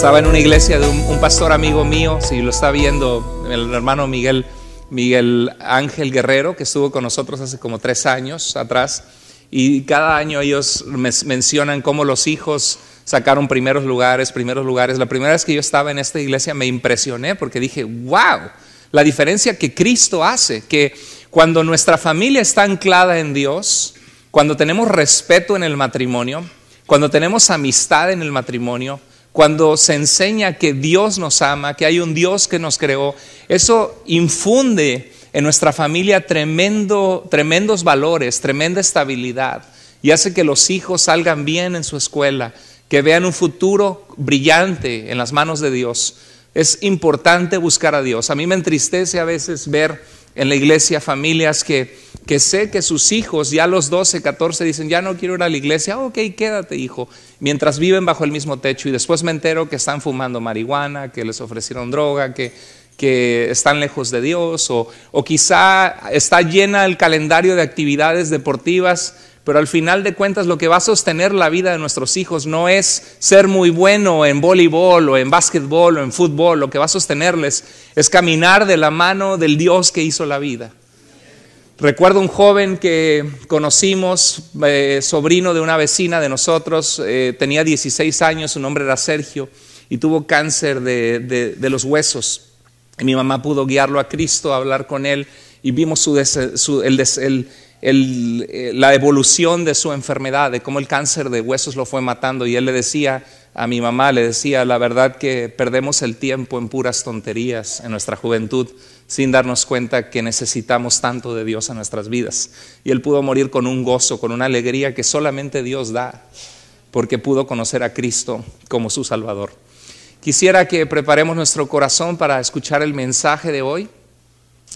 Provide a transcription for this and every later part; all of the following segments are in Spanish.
Estaba en una iglesia de un pastor amigo mío, si lo está viendo, el hermano Miguel Ángel Guerrero, que estuvo con nosotros hace como 3 años atrás, y cada año ellos mencionan cómo los hijos sacaron primeros lugares. La primera vez que yo estaba en esta iglesia me impresioné porque dije, wow, la diferencia que Cristo hace, que cuando nuestra familia está anclada en Dios, cuando tenemos respeto en el matrimonio, cuando tenemos amistad en el matrimonio, cuando se enseña que Dios nos ama, que hay un Dios que nos creó, eso infunde en nuestra familia tremendos valores, tremenda estabilidad, y hace que los hijos salgan bien en su escuela, que vean un futuro brillante en las manos de Dios. Es importante buscar a Dios. A mí me entristece a veces ver en la iglesia familias que sé que sus hijos ya a los 12, 14 dicen, ya no quiero ir a la iglesia. Ok, quédate, hijo, mientras viven bajo el mismo techo, y después me entero que están fumando marihuana, que les ofrecieron droga, que están lejos de Dios, o quizá está llena el calendario de actividades deportivas, pero al final de cuentas lo que va a sostener la vida de nuestros hijos no es ser muy bueno en voleibol o en básquetbol o en fútbol. Lo que va a sostenerles es caminar de la mano del Dios que hizo la vida. Recuerdo un joven que conocimos, sobrino de una vecina de nosotros, tenía 16 años, su nombre era Sergio, y tuvo cáncer de los huesos. Y mi mamá pudo guiarlo a Cristo, a hablar con él, y vimos la evolución de su enfermedad, de cómo el cáncer de huesos lo fue matando. Y él le decía a mi mamá, la verdad que perdemos el tiempo en puras tonterías en nuestra juventud, sin darnos cuenta que necesitamos tanto de Dios en nuestras vidas. Y él pudo morir con un gozo, con una alegría que solamente Dios da, porque pudo conocer a Cristo como su Salvador. Quisiera que preparemos nuestro corazón para escuchar el mensaje de hoy.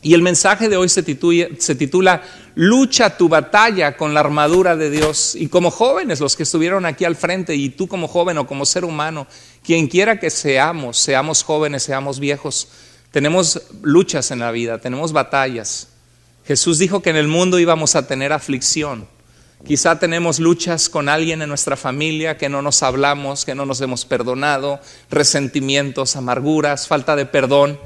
Y el mensaje de hoy se titula Lucha tu batalla con la armadura de Dios. Y como jóvenes, los que estuvieron aquí al frente, y tú como joven o como ser humano, quien quiera que seamos jóvenes, seamos viejos, tenemos luchas en la vida, tenemos batallas. Jesús dijo que en el mundo íbamos a tener aflicción. Quizá tenemos luchas con alguien en nuestra familia que no nos hablamos, que no nos hemos perdonado, resentimientos, amarguras, falta de perdón.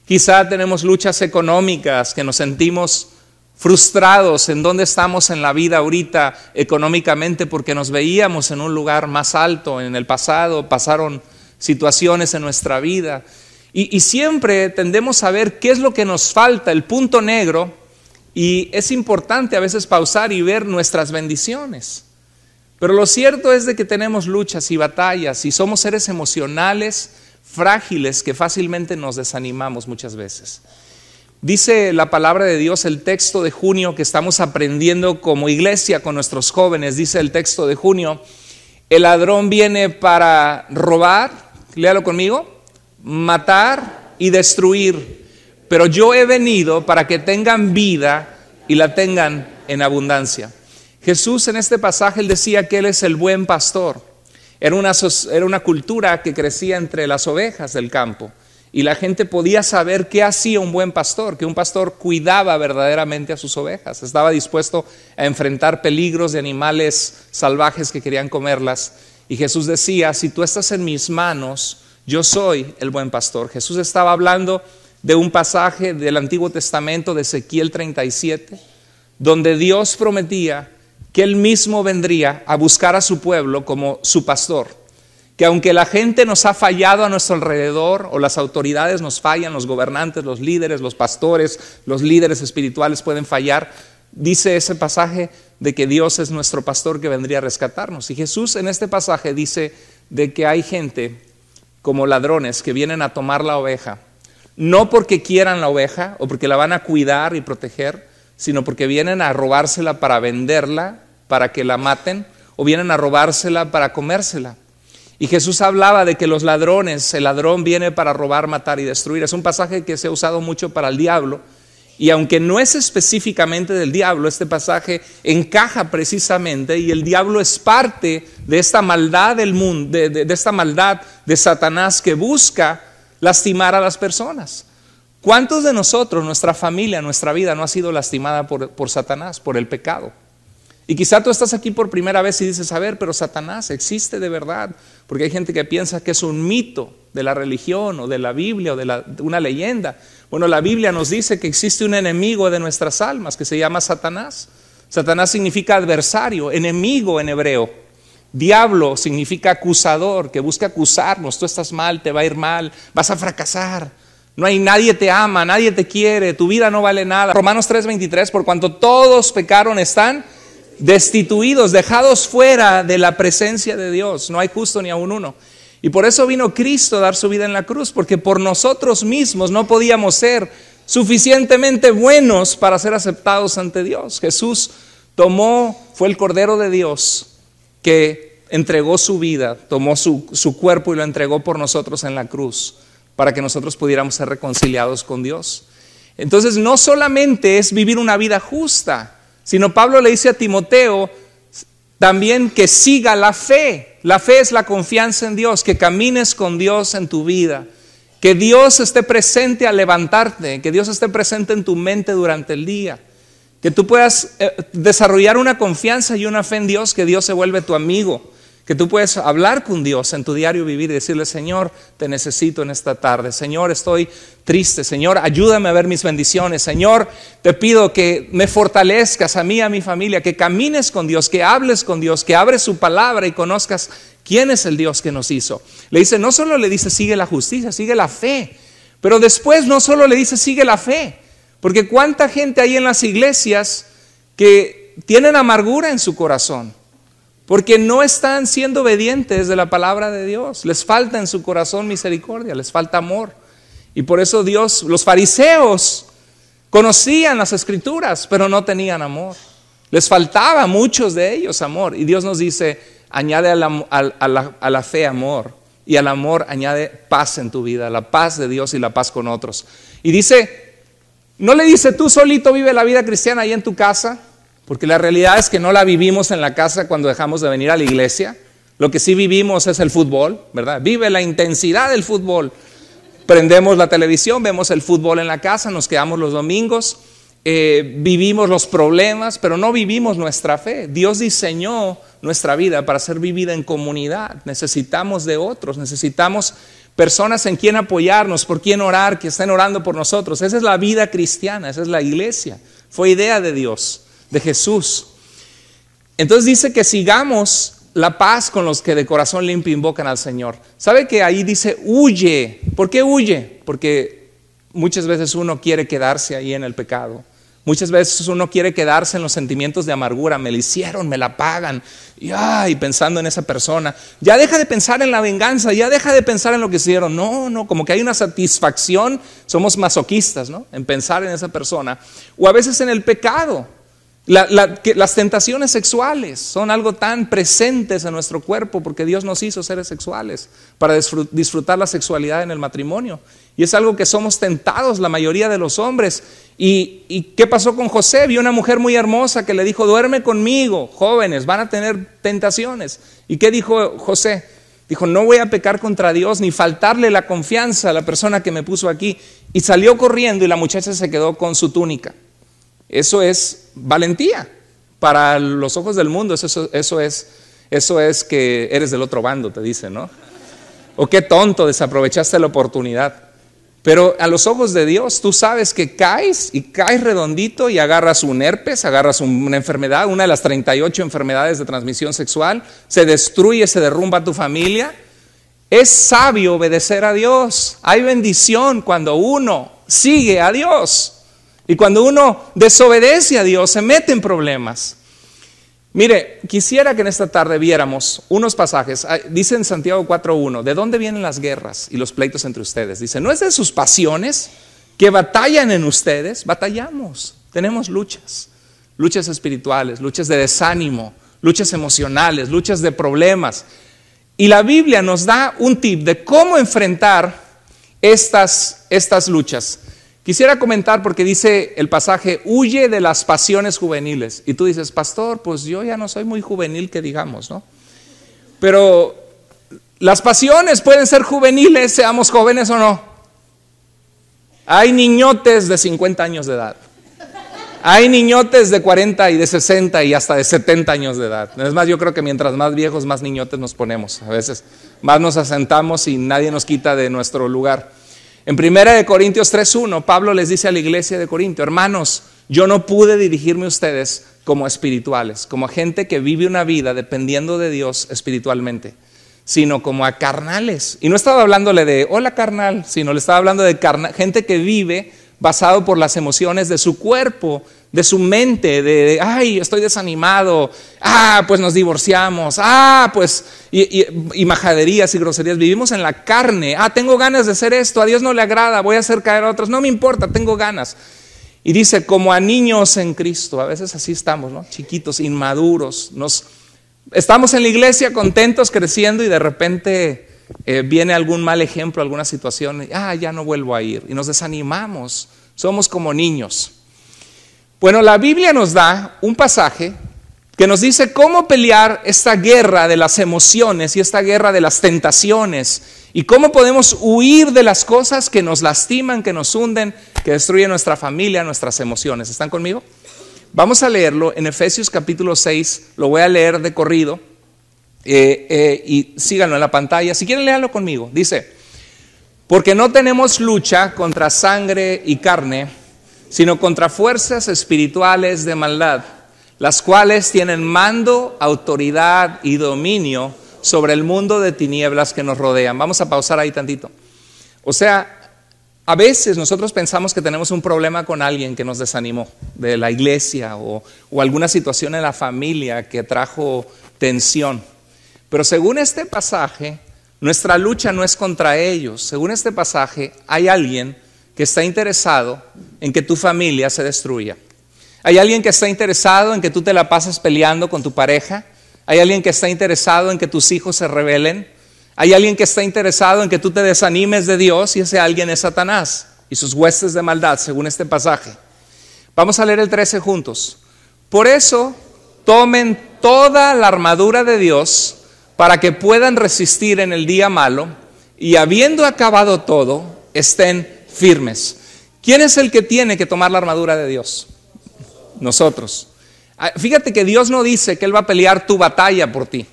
Quizá tenemos luchas económicas, que nos sentimos frustrados en dónde estamos en la vida ahorita económicamente, porque nos veíamos en un lugar más alto en el pasado, pasaron situaciones en nuestra vida. Y siempre tendemos a ver qué es lo que nos falta, el punto negro, y es importante a veces pausar y ver nuestras bendiciones. Pero lo cierto es de que tenemos luchas y batallas, y somos seres emocionales frágiles que fácilmente nos desanimamos muchas veces. Dice la palabra de Dios, el texto de junio que estamos aprendiendo como iglesia con nuestros jóvenes, dice el texto de junio, el ladrón viene para robar, léalo conmigo, matar y destruir, pero yo he venido para que tengan vida y la tengan en abundancia. Jesús en este pasaje, él decía que él es el buen pastor. Era una cultura que crecía entre las ovejas del campo, y la gente podía saber qué hacía un buen pastor, que un pastor cuidaba verdaderamente a sus ovejas, estaba dispuesto a enfrentar peligros de animales salvajes que querían comerlas. Y Jesús decía, si tú estás en mis manos, yo soy el buen pastor. Jesús estaba hablando de un pasaje del Antiguo Testamento, de Ezequiel 37, donde Dios prometía que Él mismo vendría a buscar a su pueblo como su pastor, que aunque la gente nos ha fallado a nuestro alrededor, o las autoridades nos fallan, los gobernantes, los líderes, los pastores, los líderes espirituales pueden fallar, dice ese pasaje de que Dios es nuestro pastor que vendría a rescatarnos. Y Jesús en este pasaje dice de que hay gente como ladrones que vienen a tomar la oveja, no porque quieran la oveja o porque la van a cuidar y proteger, sino porque vienen a robársela para venderla, para que la maten, o vienen a robársela para comérsela. Y Jesús hablaba de que los ladrones, el ladrón viene para robar, matar y destruir. Es un pasaje que se ha usado mucho para el diablo, y aunque no es específicamente del diablo, este pasaje encaja precisamente, y el diablo es parte de esta maldad del mundo, de esta maldad de Satanás que busca lastimar a las personas. ¿Cuántos de nosotros, nuestra familia, nuestra vida no ha sido lastimada por Satanás, por el pecado? Y quizá tú estás aquí por primera vez y dices, a ver, pero Satanás existe de verdad, porque hay gente que piensa que es un mito de la religión o de la Biblia o de una leyenda. Bueno, la Biblia nos dice que existe un enemigo de nuestras almas que se llama Satanás. Satanás significa adversario, enemigo en hebreo. Diablo significa acusador, que busca acusarnos. Tú estás mal, te va a ir mal, vas a fracasar. Nadie te ama, nadie te quiere, tu vida no vale nada. Romanos 3:23, por cuanto todos pecaron están destituidos, dejados fuera de la presencia de Dios. No hay justo ni aun uno. Y por eso vino Cristo a dar su vida en la cruz, porque por nosotros mismos no podíamos ser suficientemente buenos para ser aceptados ante Dios. Jesús fue el Cordero de Dios que entregó su vida, tomó su cuerpo y lo entregó por nosotros en la cruz, para que nosotros pudiéramos ser reconciliados con Dios. Entonces no solamente es vivir una vida justa, sino Pablo le dice a Timoteo también que siga la fe. La fe es la confianza en Dios, que camines con Dios en tu vida, que Dios esté presente al levantarte, que Dios esté presente en tu mente durante el día, que tú puedas desarrollar una confianza y una fe en Dios, que Dios se vuelve tu amigo, que tú puedes hablar con Dios en tu diario vivir y decirle, Señor, te necesito en esta tarde. Señor, estoy triste. Señor, ayúdame a ver mis bendiciones. Señor, te pido que me fortalezcas a mí y a mi familia, que camines con Dios, que hables con Dios, que abres su palabra y conozcas quién es el Dios que nos hizo. Le dice, no solo le dice sigue la justicia, sigue la fe, pero después no solo le dice sigue la fe, porque cuánta gente hay en las iglesias que tienen amargura en su corazón, porque no están siendo obedientes de la palabra de Dios. Les falta en su corazón misericordia, les falta amor. Y por eso los fariseos conocían las escrituras, pero no tenían amor. Les faltaba a muchos de ellos amor. Y Dios nos dice, añade a la fe amor. Y al amor añade paz en tu vida, la paz de Dios y la paz con otros. Y dice, no le dice tú solito vive la vida cristiana ahí en tu casa, porque la realidad es que no la vivimos en la casa cuando dejamos de venir a la iglesia. Lo que sí vivimos es el fútbol, ¿verdad? Vive la intensidad del fútbol. Prendemos la televisión, vemos el fútbol en la casa, nos quedamos los domingos, vivimos los problemas, pero no vivimos nuestra fe. Dios diseñó nuestra vida para ser vivida en comunidad. Necesitamos de otros, necesitamos personas en quien apoyarnos, por quien orar, que estén orando por nosotros. Esa es la vida cristiana, esa es la iglesia. Fue idea de Dios, de Jesús. Entonces dice que sigamos la paz con los que de corazón limpio invocan al Señor. ¿Sabe que ahí dice huye? ¿Por qué huye? Porque muchas veces uno quiere quedarse ahí en el pecado. Muchas veces uno quiere quedarse en los sentimientos de amargura. Me la hicieron, me la pagan. Y pensando en esa persona. Ya deja de pensar en la venganza, ya deja de pensar en lo que hicieron. No, como que hay una satisfacción. Somos masoquistas, ¿no? En pensar en esa persona. O a veces en el pecado. Las tentaciones sexuales son algo tan presentes en nuestro cuerpo porque Dios nos hizo seres sexuales para disfrutar la sexualidad en el matrimonio, y es algo que somos tentados la mayoría de los hombres. ¿Y qué pasó con José? Vio una mujer muy hermosa que le dijo, duerme conmigo, jóvenes, van a tener tentaciones. ¿Y qué dijo José? Dijo, no voy a pecar contra Dios ni faltarle la confianza a la persona que me puso aquí, y salió corriendo y la muchacha se quedó con su túnica. Eso es valentía. Para los ojos del mundo eso es que eres del otro bando, te dicen, ¿no? O qué tonto, desaprovechaste la oportunidad. Pero a los ojos de Dios tú sabes que caes redondito y agarras un herpes, agarras una enfermedad, una de las 38 enfermedades de transmisión sexual, se destruye, se derrumba tu familia. Es sabio obedecer a Dios. Hay bendición cuando uno sigue a Dios. Y cuando uno desobedece a Dios, se mete en problemas. Mire, quisiera que en esta tarde viéramos unos pasajes. Dice en Santiago 4:1, ¿de dónde vienen las guerras y los pleitos entre ustedes? Dice, ¿no es de sus pasiones que batallan en ustedes? Batallamos, tenemos luchas espirituales, luchas de desánimo, luchas emocionales, luchas de problemas. Y la Biblia nos da un tip de cómo enfrentar estas luchas. Quisiera comentar porque dice el pasaje, huye de las pasiones juveniles. Y tú dices, pastor, pues yo ya no soy muy juvenil que digamos, ¿no? Pero las pasiones pueden ser juveniles, seamos jóvenes o no. Hay niñotes de 50 años de edad. Hay niñotes de 40 y de 60 y hasta de 70 años de edad. Es más, yo creo que mientras más viejos, más niñotes nos ponemos. A veces más nos asentamos y nadie nos quita de nuestro lugar. En 1 Corintios 3:1, Pablo les dice a la iglesia de Corintio: hermanos, yo no pude dirigirme a ustedes como espirituales, como gente que vive una vida dependiendo de Dios espiritualmente, sino como a carnales. Y no estaba hablándole de hola carnal, sino le estaba hablando de gente que vive basado por las emociones de su cuerpo, de su mente, de ay, estoy desanimado, pues nos divorciamos, pues y majaderías y groserías. Vivimos en la carne. Tengo ganas de hacer esto, a Dios no le agrada, voy a hacer caer a otros, no me importa, tengo ganas. Y dice, como a niños en Cristo. A veces así estamos, ¿no? Chiquitos, inmaduros. Estamos en la iglesia contentos, creciendo, y de repente viene algún mal ejemplo, alguna situación, ya no vuelvo a ir, y nos desanimamos. Somos como niños. Bueno, la Biblia nos da un pasaje que nos dice cómo pelear esta guerra de las emociones y esta guerra de las tentaciones, y cómo podemos huir de las cosas que nos lastiman, que nos hunden, que destruyen nuestra familia, nuestras emociones. ¿Están conmigo? Vamos a leerlo en Efesios capítulo 6, lo voy a leer de corrido, y síganlo en la pantalla. Si quieren, léanlo conmigo. Dice: porque no tenemos lucha contra sangre y carne, sino contra fuerzas espirituales de maldad, las cuales tienen mando, autoridad y dominio sobre el mundo de tinieblas que nos rodean. Vamos a pausar ahí tantito. O sea, a veces nosotros pensamos que tenemos un problema con alguien que nos desanimó, de la iglesia o alguna situación en la familia que trajo tensión. Pero según este pasaje, nuestra lucha no es contra ellos. Según este pasaje, hay alguien que está interesado en que tu familia se destruya. Hay alguien que está interesado en que tú te la pases peleando con tu pareja. Hay alguien que está interesado en que tus hijos se rebelen. Hay alguien que está interesado en que tú te desanimes de Dios, y ese alguien es Satanás y sus huestes de maldad, según este pasaje. Vamos a leer el 13 juntos. Por eso, tomen toda la armadura de Dios para que puedan resistir en el día malo, y habiendo acabado todo, estén firmes. ¿Quién es el que tiene que tomar la armadura de Dios? Nosotros. Fíjate que Dios no dice que Él va a pelear tu batalla por ti.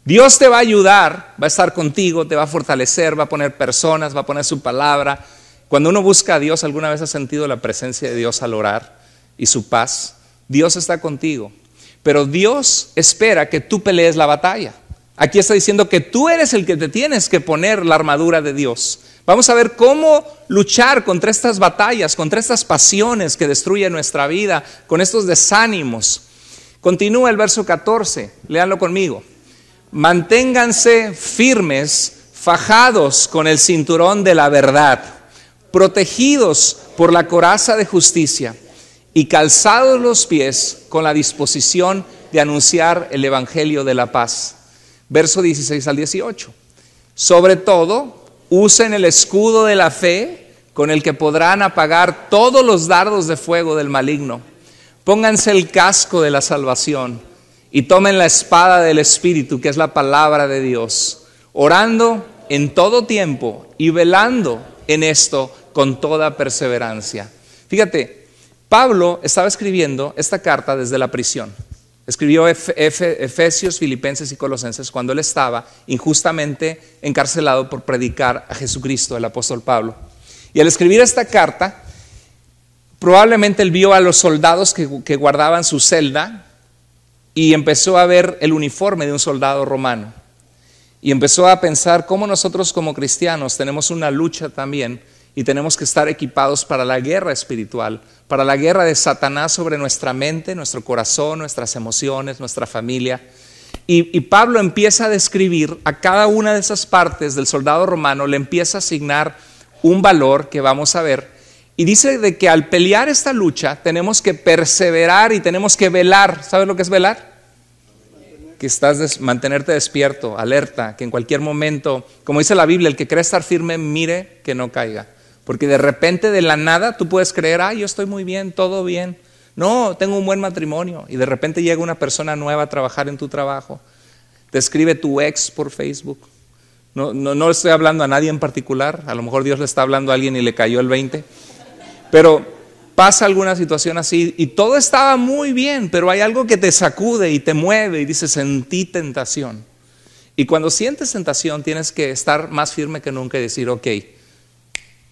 Dios te va a ayudar, va a estar contigo, te va a fortalecer, va a poner personas, va a poner su palabra. Cuando uno busca a Dios, ¿alguna vez has sentido la presencia de Dios al orar y su paz? Dios está contigo, pero Dios espera que tú pelees la batalla. Aquí está diciendo que tú eres el que te tienes que poner la armadura de Dios. Vamos a ver cómo luchar contra estas batallas, contra estas pasiones que destruyen nuestra vida, con estos desánimos. Continúa el verso 14, léanlo conmigo. Manténganse firmes, fajados con el cinturón de la verdad, protegidos por la coraza de justicia, y calzados los pies con la disposición de anunciar el evangelio de la paz. Verso 16 al 18. Sobre todo, usen el escudo de la fe, con el que podrán apagar todos los dardos de fuego del maligno. Pónganse el casco de la salvación y tomen la espada del Espíritu, que es la palabra de Dios, orando en todo tiempo y velando en esto con toda perseverancia. Fíjate, Pablo estaba escribiendo esta carta desde la prisión. Escribió Efesios, Filipenses y Colosenses cuando él estaba injustamente encarcelado por predicar a Jesucristo, el apóstol Pablo. Y al escribir esta carta, probablemente él vio a los soldados que guardaban su celda, y empezó a ver el uniforme de un soldado romano. Y empezó a pensar cómo nosotros como cristianos tenemos una lucha también, y tenemos que estar equipados para la guerra espiritual, para la guerra de Satanás sobre nuestra mente, nuestro corazón, nuestras emociones, nuestra familia. Y Pablo empieza a describir a cada una de esas partes del soldado romano, le empieza a asignar un valor que vamos a ver. Y dice de que al pelear esta lucha tenemos que perseverar y tenemos que velar. ¿Sabes lo que es velar? Que mantenerte despierto, alerta, que en cualquier momento, como dice la Biblia, el que cree estar firme, mire que no caiga. Porque de repente, de la nada, tú puedes creer, yo estoy muy bien, todo bien. No, tengo un buen matrimonio. Y de repente llega una persona nueva a trabajar en tu trabajo. Te escribe tu ex por Facebook. No estoy hablando a nadie en particular. A lo mejor Dios le está hablando a alguien y le cayó el 20. Pero pasa alguna situación así y todo estaba muy bien, pero hay algo que te sacude y te mueve y dices, sentí tentación. Y cuando sientes tentación tienes que estar más firme que nunca y decir, ok,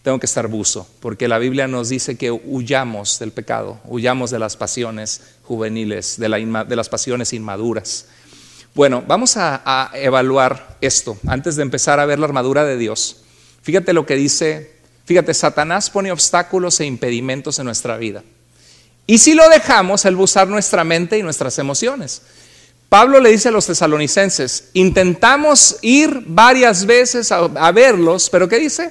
tengo que estar buzo, porque la Biblia nos dice que huyamos del pecado, huyamos de las pasiones juveniles, de las pasiones inmaduras. Bueno, vamos a evaluar esto antes de empezar a ver la armadura de Dios. Fíjate lo que dice. Fíjate, Satanás pone obstáculos e impedimentos en nuestra vida. Y si lo dejamos, él va a usar nuestra mente y nuestras emociones. Pablo le dice a los tesalonicenses, intentamos ir varias veces a verlos, pero ¿qué dice?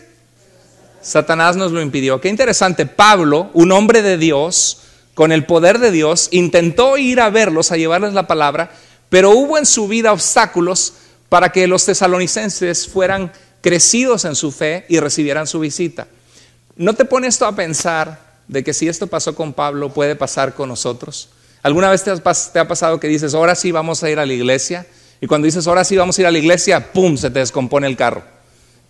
Satanás nos lo impidió. Qué interesante, Pablo, un hombre de Dios, con el poder de Dios, intentó ir a verlos, a llevarles la palabra, pero hubo en su vida obstáculos para que los tesalonicenses fueran crecidos en su fe y recibieran su visita. ¿No te pone esto a pensar de que si esto pasó con Pablo puede pasar con nosotros? ¿Alguna vez te ha pasado que dices, ahora sí vamos a ir a la iglesia? Y cuando dices, ahora sí vamos a ir a la iglesia, ¡pum!, se te descompone el carro.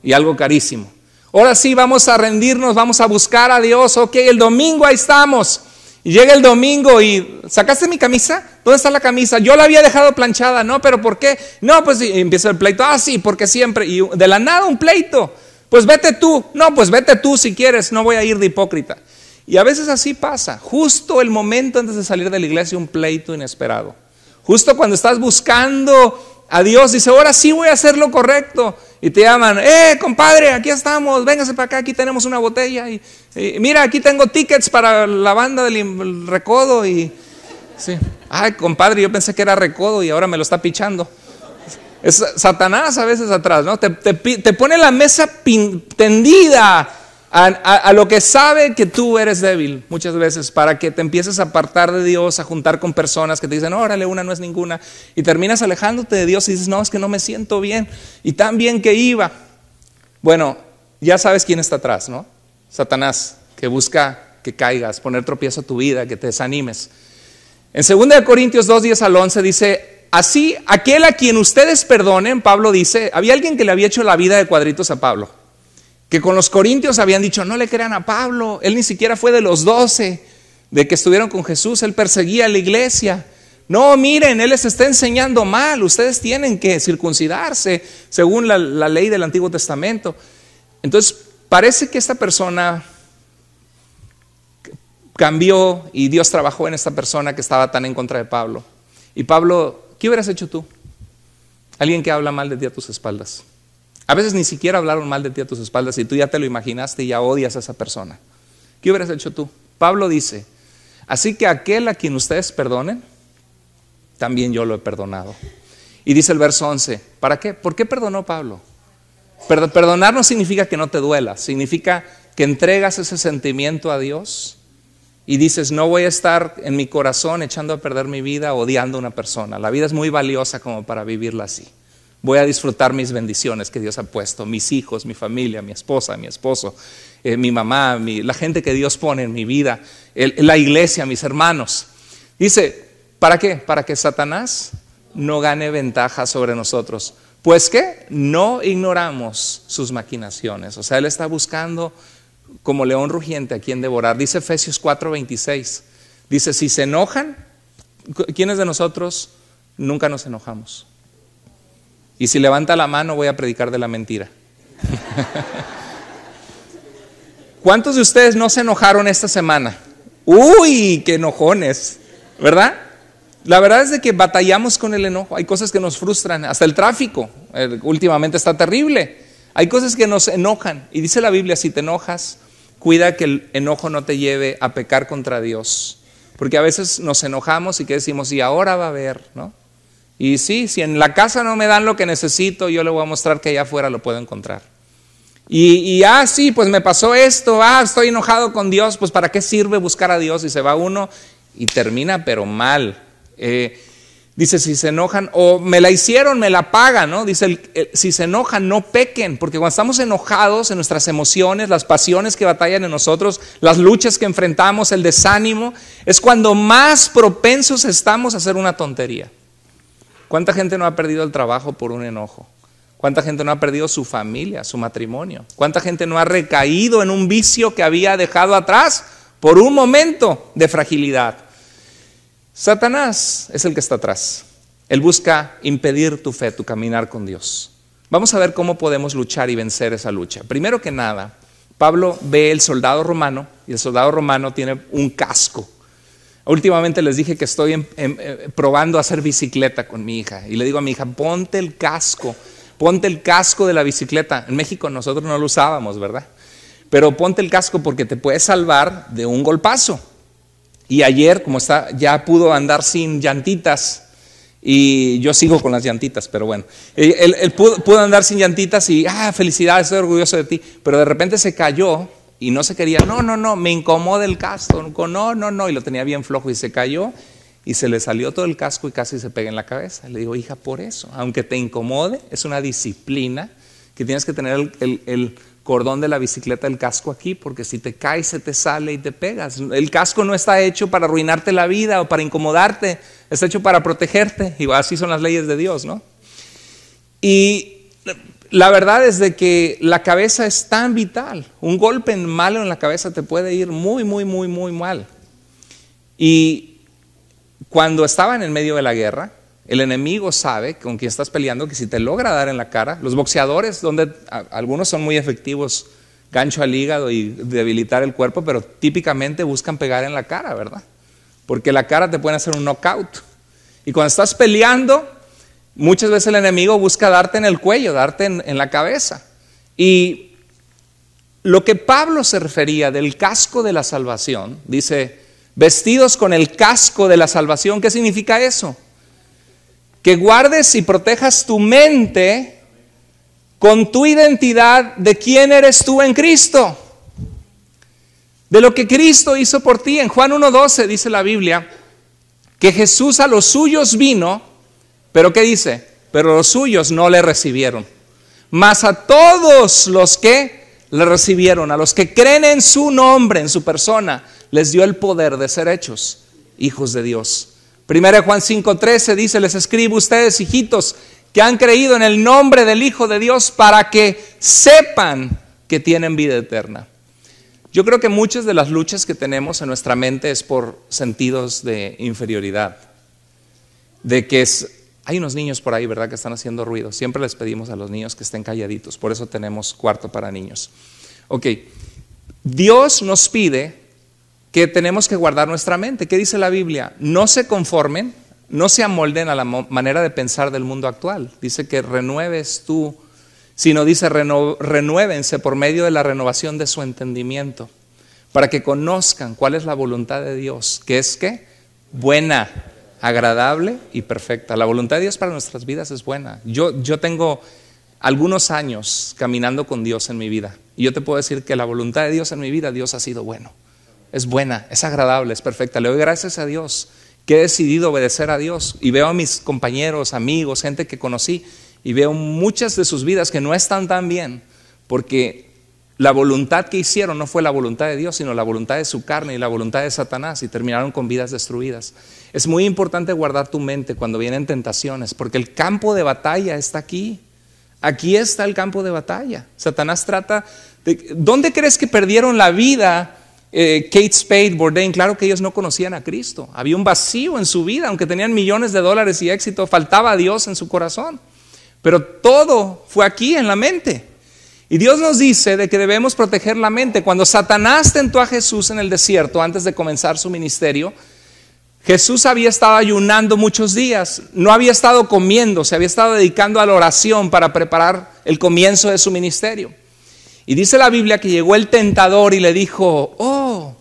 Y algo carísimo. Ahora sí vamos a rendirnos, vamos a buscar a Dios. Ok, el domingo ahí estamos. Y llega el domingo y, ¿sacaste mi camisa? ¿Dónde está la camisa? Yo la había dejado planchada. No, pero ¿por qué? No, pues y empieza el pleito. Ah, sí, porque siempre. Y de la nada un pleito. Pues vete tú. No, pues vete tú si quieres. No voy a ir de hipócrita. Y a veces así pasa. Justo el momento antes de salir de la iglesia, un pleito inesperado. Justo cuando estás buscando a Dios, dice, ahora sí voy a hacer lo correcto. Y te llaman, compadre, aquí estamos, véngase para acá, aquí tenemos una botella. Y mira, aquí tengo tickets para la banda del Recodo. Y sí, ay, compadre, yo pensé que era Recodo y ahora me lo está pichando. Es Satanás a veces atrás, ¿no? Te pone la mesa tendida a lo que sabe que tú eres débil muchas veces, para que te empieces a apartar de Dios, a juntar con personas que te dicen, órale, una no es ninguna, y terminas alejándote de Dios y dices, no, es que no me siento bien, y tan bien que iba. Bueno, ya sabes quién está atrás, ¿no? Satanás, que busca que caigas, poner tropiezo a tu vida, que te desanimes. En 2 Corintios 2, 10 al 11 dice, así, aquel a quien ustedes perdonen, Pablo dice, había alguien que le había hecho la vida de cuadritos a Pablo, que con los corintios habían dicho, no le crean a Pablo, él ni siquiera fue de los 12 de que estuvieron con Jesús, él perseguía a la iglesia. No, miren, él les está enseñando mal, ustedes tienen que circuncidarse según la ley del Antiguo Testamento. Entonces parece que esta persona cambió y Dios trabajó en esta persona que estaba tan en contra de Pablo. Y Pablo, ¿qué hubieras hecho tú? Alguien que habla mal de ti a tus espaldas. A veces ni siquiera hablaron mal de ti a tus espaldas y tú ya te lo imaginaste y ya odias a esa persona. ¿Qué hubieras hecho tú? Pablo dice, así que aquel a quien ustedes perdonen, también yo lo he perdonado. Y dice el verso 11, ¿para qué? ¿Por qué perdonó Pablo? Perdonar no significa que no te duela, significa que entregas ese sentimiento a Dios y dices, no voy a estar en mi corazón echando a perder mi vida odiando a una persona. La vida es muy valiosa como para vivirla así. Voy a disfrutar mis bendiciones que Dios ha puesto, mis hijos, mi familia, mi esposa, mi esposo, mi mamá, la gente que Dios pone en mi vida, la iglesia, mis hermanos. Dice, ¿para qué? Para que Satanás no gane ventaja sobre nosotros. Pues ¿qué? No ignoramos sus maquinaciones. O sea, él está buscando como león rugiente a quien devorar. Dice Efesios 4:26. Dice, si se enojan, ¿quiénes de nosotros nunca nos enojamos? Y si levanta la mano voy a predicar de la mentira. ¿Cuántos de ustedes no se enojaron esta semana? Uy, qué enojones, ¿verdad? La verdad es de que batallamos con el enojo. Hay cosas que nos frustran, hasta el tráfico últimamente está terrible. Hay cosas que nos enojan y dice la Biblia, si te enojas, cuida que el enojo no te lleve a pecar contra Dios, porque a veces nos enojamos y que decimos, y ahora va a haber, ¿no? Y sí, si en la casa no me dan lo que necesito, yo le voy a mostrar que allá afuera lo puedo encontrar. Sí, pues me pasó esto, estoy enojado con Dios, pues ¿para qué sirve buscar a Dios? Y se va uno y termina pero mal. Dice, si se enojan, o me la hicieron, me la pagan, ¿no? Dice, si se enojan, no pequen, porque cuando estamos enojados en nuestras emociones, las pasiones que batallan en nosotros, las luchas que enfrentamos, el desánimo, es cuando más propensos estamos a hacer una tontería. ¿Cuánta gente no ha perdido el trabajo por un enojo? ¿Cuánta gente no ha perdido su familia, su matrimonio? ¿Cuánta gente no ha recaído en un vicio que había dejado atrás por un momento de fragilidad. Satanás es el que está atrás. Él busca impedir tu fe, tu caminar con Dios. Vamos a ver cómo podemos luchar y vencer esa lucha. Primero que nada, Pablo ve el soldado romano y el soldado romano tiene un casco. Últimamente les dije que estoy probando a hacer bicicleta con mi hija y le digo a mi hija, ponte el casco de la bicicleta. En México nosotros no lo usábamos, ¿verdad? Pero ponte el casco porque te puede salvar de un golpazo. Y ayer, como está, ya pudo andar sin llantitas. Y yo sigo con las llantitas, pero bueno. Él pudo andar sin llantitas y, felicidades, estoy orgulloso de ti. Pero de repente se cayó y no se quería, no, me incomoda el casco, no. Y lo tenía bien flojo y se cayó y se le salió todo el casco y casi se pega en la cabeza. Le digo, hija, por eso, aunque te incomode, es una disciplina que tienes que tener el cordón de la bicicleta, el casco aquí, porque si te caes se te sale y te pegas. El casco no está hecho para arruinarte la vida o para incomodarte, está hecho para protegerte, y así son las leyes de Dios, ¿no? Y la verdad es de que la cabeza es tan vital. Un golpe malo en la cabeza te puede ir muy mal. Y cuando estaban en medio de la guerra, el enemigo sabe con quien estás peleando que si te logra dar en la cara, los boxeadores, donde algunos son muy efectivos, gancho al hígado y debilitar el cuerpo, pero típicamente buscan pegar en la cara, ¿verdad? Porque la cara te puede hacer un knockout. Y cuando estás peleando, muchas veces el enemigo busca darte en el cuello, darte en la cabeza. Y lo que Pablo se refería del casco de la salvación, dice, vestidos con el casco de la salvación, ¿qué significa eso? Que guardes y protejas tu mente con tu identidad de quién eres tú en Cristo, de lo que Cristo hizo por ti. En Juan 1:12 dice la Biblia que Jesús a los suyos vino, pero ¿qué dice? Pero los suyos no le recibieron. Mas a todos los que le recibieron, a los que creen en su nombre, en su persona, les dio el poder de ser hechos hijos de Dios. 1 Juan 5:13 dice, les escribo a ustedes, hijitos, que han creído en el nombre del Hijo de Dios para que sepan que tienen vida eterna. Yo creo que muchas de las luchas que tenemos en nuestra mente es por sentidos de inferioridad. De que hay unos niños por ahí, ¿verdad?, que están haciendo ruido. Siempre les pedimos a los niños que estén calladitos, por eso tenemos cuarto para niños. Ok, Dios nos pide que tenemos que guardar nuestra mente. ¿Qué dice la Biblia? No se conformen, no se amolden a la manera de pensar del mundo actual. Dice que renueves tú, sino dice renuévense por medio de la renovación de su entendimiento, para que conozcan cuál es la voluntad de Dios, que es ¿qué? Buena, agradable y perfecta. La voluntad de Dios para nuestras vidas es buena. Yo tengo algunos años caminando con Dios en mi vida, y yo te puedo decir que la voluntad de Dios en mi vida, Dios ha sido bueno. Es buena, es agradable, es perfecta. Le doy gracias a Dios que he decidido obedecer a Dios. Y veo a mis compañeros, amigos, gente que conocí, y veo muchas de sus vidas que no están tan bien, porque la voluntad que hicieron no fue la voluntad de Dios, sino la voluntad de su carne y la voluntad de Satanás, y terminaron con vidas destruidas. Es muy importante guardar tu mente cuando vienen tentaciones, porque el campo de batalla está aquí. Aquí está el campo de batalla. Satanás trata de... ¿Dónde crees que perdieron la vida Kate Spade, Bourdain? Claro que ellos no conocían a Cristo. Había un vacío en su vida, aunque tenían millones de dólares y éxito, faltaba a Dios en su corazón. Pero todo fue aquí en la mente. Y Dios nos dice de que debemos proteger la mente. Cuando Satanás tentó a Jesús en el desierto antes de comenzar su ministerio, Jesús había estado ayunando muchos días, no había estado comiendo, se había estado dedicando a la oración para preparar el comienzo de su ministerio. Y dice la Biblia que llegó el tentador y le dijo,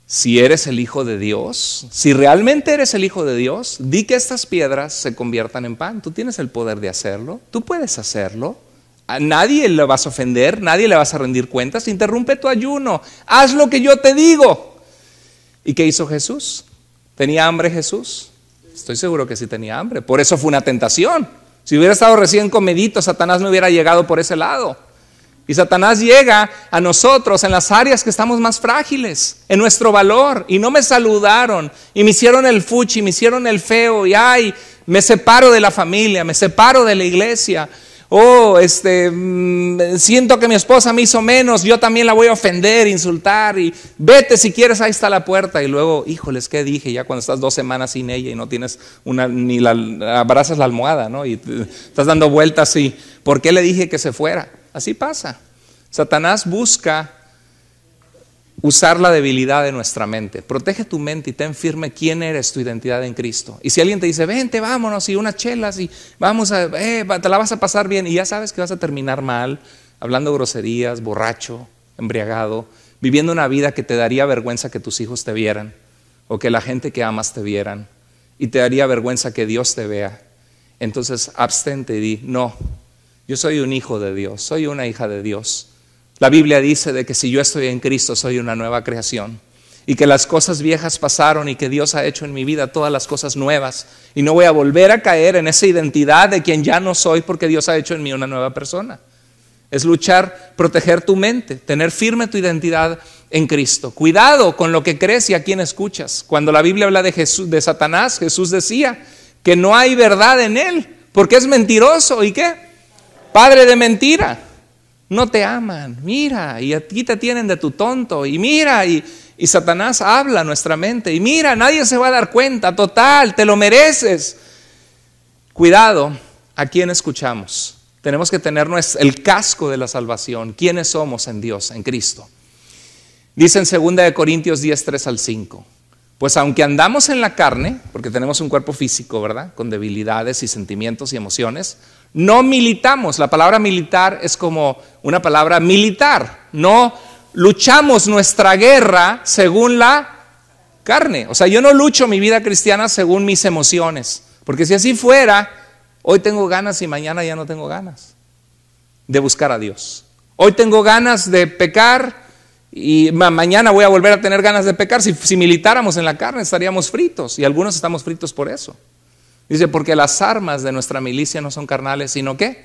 si eres el Hijo de Dios, si realmente eres el Hijo de Dios, di que estas piedras se conviertan en pan. Tú tienes el poder de hacerlo, tú puedes hacerlo. A nadie le vas a ofender, nadie le vas a rendir cuentas. Interrumpe tu ayuno, haz lo que yo te digo. ¿Y qué hizo Jesús? ¿Tenía hambre Jesús? Estoy seguro que sí tenía hambre, por eso fue una tentación. Si hubiera estado recién comidito, Satanás no hubiera llegado por ese lado. Y Satanás llega a nosotros en las áreas que estamos más frágiles, en nuestro valor. Y no me saludaron, y me hicieron el fuchi, me hicieron el feo, y me separo de la familia, me separo de la iglesia. Siento que mi esposa me hizo menos, yo también la voy a ofender, insultar, y vete si quieres, ahí está la puerta. Y luego, híjoles, ¿qué dije? Ya cuando estás 2 semanas sin ella y no tienes abrazas la almohada, ¿no? Y estás dando vueltas y ¿por qué le dije que se fuera? Así pasa. Satanás busca usar la debilidad de nuestra mente. Protege tu mente y ten firme quién eres, tu identidad en Cristo. Y si alguien te dice, vente, vámonos, y unas chelas, y vamos te la vas a pasar bien, y ya sabes que vas a terminar mal, hablando groserías, borracho, embriagado, viviendo una vida que te daría vergüenza que tus hijos te vieran, o que la gente que amas te vieran, y te daría vergüenza que Dios te vea. Entonces abstente y di, no, yo soy un hijo de Dios, soy una hija de Dios. La Biblia dice de que si yo estoy en Cristo soy una nueva creación y que las cosas viejas pasaron y que Dios ha hecho en mi vida todas las cosas nuevas y no voy a volver a caer en esa identidad de quien ya no soy porque Dios ha hecho en mí una nueva persona. Es luchar, proteger tu mente, tener firme tu identidad en Cristo. Cuidado con lo que crees y a quién escuchas. Cuando la Biblia habla de Jesús, de Satanás, Jesús decía que no hay verdad en él porque es mentiroso. ¿Y qué? Padre de mentira. No te aman, mira, y aquí te tienen de tu tonto, y mira, y Satanás habla a nuestra mente, y mira, nadie se va a dar cuenta, total, te lo mereces. Cuidado a quién escuchamos. Tenemos que tener el casco de la salvación, quiénes somos en Dios, en Cristo. Dice en 2 Corintios 10, 3 al 5, pues aunque andamos en la carne, porque tenemos un cuerpo físico, ¿verdad?, con debilidades y sentimientos y emociones, no militamos. La palabra militar es como una palabra militar. No luchamos nuestra guerra según la carne. O sea, yo no lucho mi vida cristiana según mis emociones. Porque si así fuera, hoy tengo ganas y mañana ya no tengo ganas de buscar a Dios. Hoy tengo ganas de pecar y mañana voy a volver a tener ganas de pecar. Si militáramos en la carne estaríamos fritos y algunos estamos fritos por eso. Dice, porque las armas de nuestra milicia no son carnales, sino que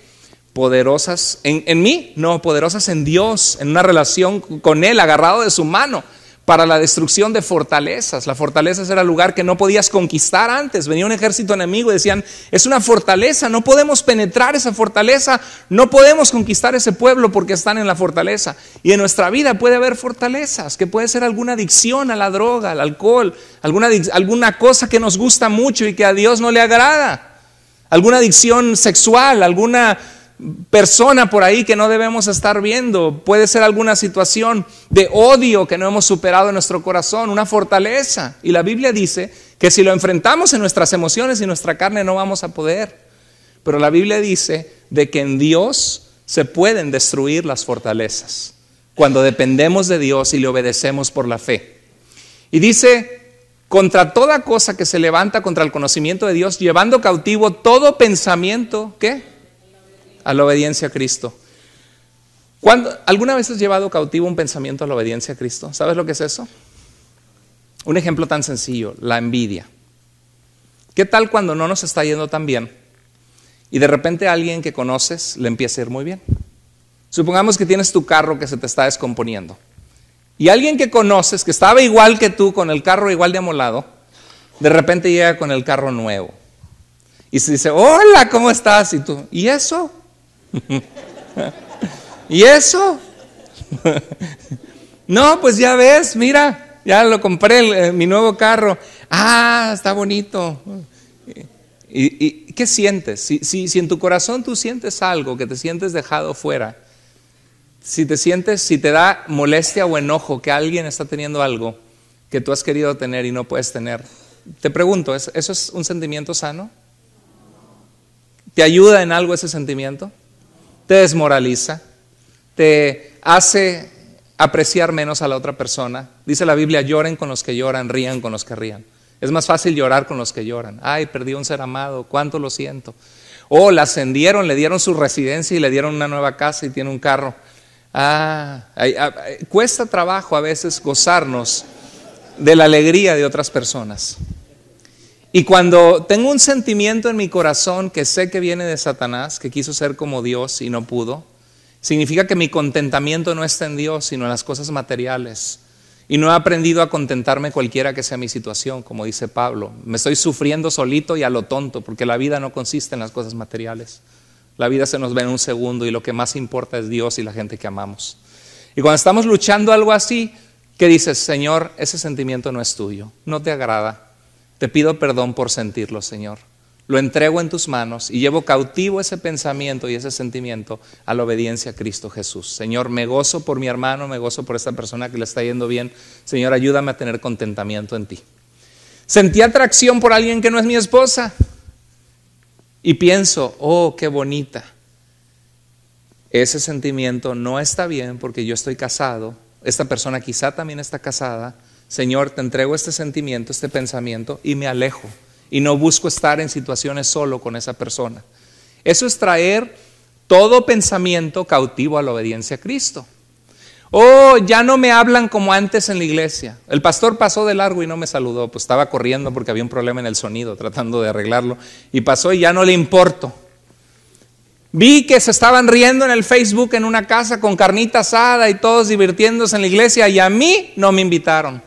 poderosas en mí, no, poderosas en Dios, en una relación con Él, agarrado de su mano, para la destrucción de fortalezas. La fortaleza era el lugar que no podías conquistar antes. Venía un ejército enemigo y decían, es una fortaleza, no podemos penetrar esa fortaleza, no podemos conquistar ese pueblo porque están en la fortaleza. Y en nuestra vida puede haber fortalezas, que puede ser alguna adicción a la droga, al alcohol, alguna cosa que nos gusta mucho y que a Dios no le agrada, alguna adicción sexual, alguna persona por ahí que no debemos estar viendo, puede ser alguna situación de odio que no hemos superado en nuestro corazón, una fortaleza. Y la Biblia dice que si lo enfrentamos en nuestras emociones y nuestra carne no vamos a poder. Pero la Biblia dice de que en Dios se pueden destruir las fortalezas cuando dependemos de Dios y le obedecemos por la fe. Y dice, contra toda cosa que se levanta contra el conocimiento de Dios, llevando cautivo todo pensamiento, ¿qué? A la obediencia a Cristo. ¿Alguna vez has llevado cautivo un pensamiento a la obediencia a Cristo? ¿Sabes lo que es eso? Un ejemplo tan sencillo, la envidia. ¿Qué tal cuando no nos está yendo tan bien y de repente a alguien que conoces le empieza a ir muy bien? Supongamos que tienes tu carro que se te está descomponiendo y alguien que conoces que estaba igual que tú, con el carro igual de amolado, de repente llega con el carro nuevo y se dice, hola, ¿cómo estás? Y tú, ¿y eso? ¿Y eso? No, pues ya ves, mira, ya lo compré, mi nuevo carro. Ah, está bonito. ¿Y qué sientes? Si en tu corazón tú sientes algo, que te sientes dejado fuera, si te da molestia o enojo que alguien está teniendo algo que tú has querido tener y no puedes tener, te pregunto, ¿eso es un sentimiento sano? ¿Te ayuda en algo ese sentimiento? ¿Te desmoraliza? ¿Te hace apreciar menos a la otra persona? Dice la Biblia, lloren con los que lloran, rían con los que rían. Es más fácil llorar con los que lloran. Ay, perdí un ser amado, cuánto lo siento. O la ascendieron, le dieron su residencia y le dieron una nueva casa y tiene un carro. Cuesta trabajo a veces gozarnos de la alegría de otras personas. Y cuando tengo un sentimiento en mi corazón que sé que viene de Satanás, que quiso ser como Dios y no pudo, significa que mi contentamiento no está en Dios, sino en las cosas materiales. Y no he aprendido a contentarme cualquiera que sea mi situación, como dice Pablo. Me estoy sufriendo solito y a lo tonto, porque la vida no consiste en las cosas materiales. La vida se nos va en un segundo y lo que más importa es Dios y la gente que amamos. Y cuando estamos luchando algo así, ¿qué dices? Señor, ese sentimiento no es tuyo, no te agrada. Te pido perdón por sentirlo, Señor. Lo entrego en tus manos y llevo cautivo ese pensamiento y ese sentimiento a la obediencia a Cristo Jesús. Señor, me gozo por mi hermano, me gozo por esta persona que le está yendo bien. Señor, ayúdame a tener contentamiento en ti. Sentí atracción por alguien que no es mi esposa y pienso, oh, qué bonita. Ese sentimiento no está bien porque yo estoy casado. Esta persona quizá también está casada. Señor, te entrego este sentimiento, este pensamiento y me alejo. Y no busco estar en situaciones solo con esa persona. Eso es traer todo pensamiento cautivo a la obediencia a Cristo. Oh, ya no me hablan como antes en la iglesia. El pastor pasó de largo y no me saludó. Pues estaba corriendo porque había un problema en el sonido, tratando de arreglarlo. Y pasó y ya no le importo. Vi que se estaban riendo en el Facebook en una casa con carnita asada y todos divirtiéndose en la iglesia y a mí no me invitaron.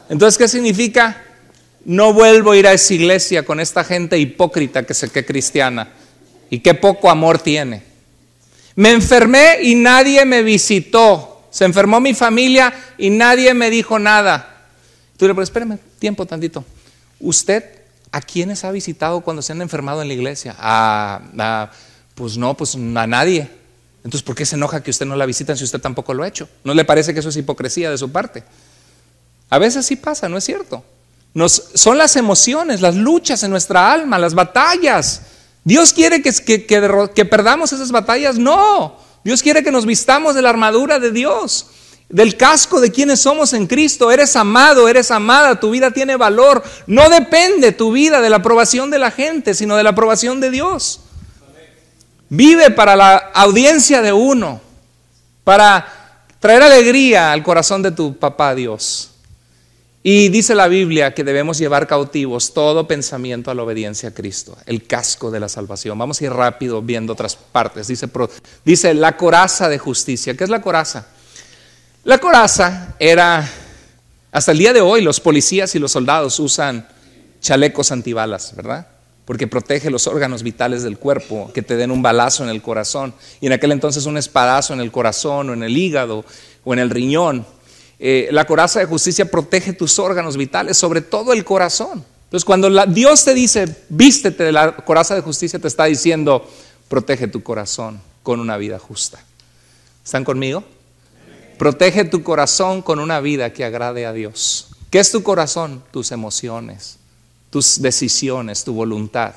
Entonces, ¿qué significa? No vuelvo a ir a esa iglesia con esta gente hipócrita que se cree cristiana y qué poco amor tiene. Me enfermé y nadie me visitó. Se enfermó mi familia y nadie me dijo nada. Tú le dices, espérame, tiempo tantito. ¿Usted a quiénes ha visitado cuando se han enfermado en la iglesia? Pues no, pues a nadie. Entonces, ¿por qué se enoja que usted no la visita si usted tampoco lo ha hecho? ¿No le parece que eso es hipocresía de su parte? A veces sí pasa, ¿no es cierto? Son las emociones, las luchas en nuestra alma, las batallas. ¿Dios quiere que perdamos esas batallas? No. Dios quiere que nos vistamos de la armadura de Dios, del casco de quienes somos en Cristo. Eres amado, eres amada, tu vida tiene valor. No depende tu vida de la aprobación de la gente, sino de la aprobación de Dios. Vive para la audiencia de uno, para traer alegría al corazón de tu papá Dios. Y dice la Biblia que debemos llevar cautivos todo pensamiento a la obediencia a Cristo, el casco de la salvación. Vamos a ir rápido viendo otras partes. Dice la coraza de justicia. ¿Qué es la coraza? La coraza era, hasta el día de hoy los policías y los soldados usan chalecos antibalas, ¿verdad? Porque protege los órganos vitales del cuerpo, que te den un balazo en el corazón. Y en aquel entonces un espadazo en el corazón o en el hígado o en el riñón. La coraza de justicia protege tus órganos vitales, sobre todo el corazón. Entonces cuando Dios te dice, vístete de la coraza de justicia, te está diciendo, protege tu corazón con una vida justa. ¿Están conmigo? Protege tu corazón con una vida que agrade a Dios. ¿Qué es tu corazón? Tus emociones, tus decisiones, tu voluntad.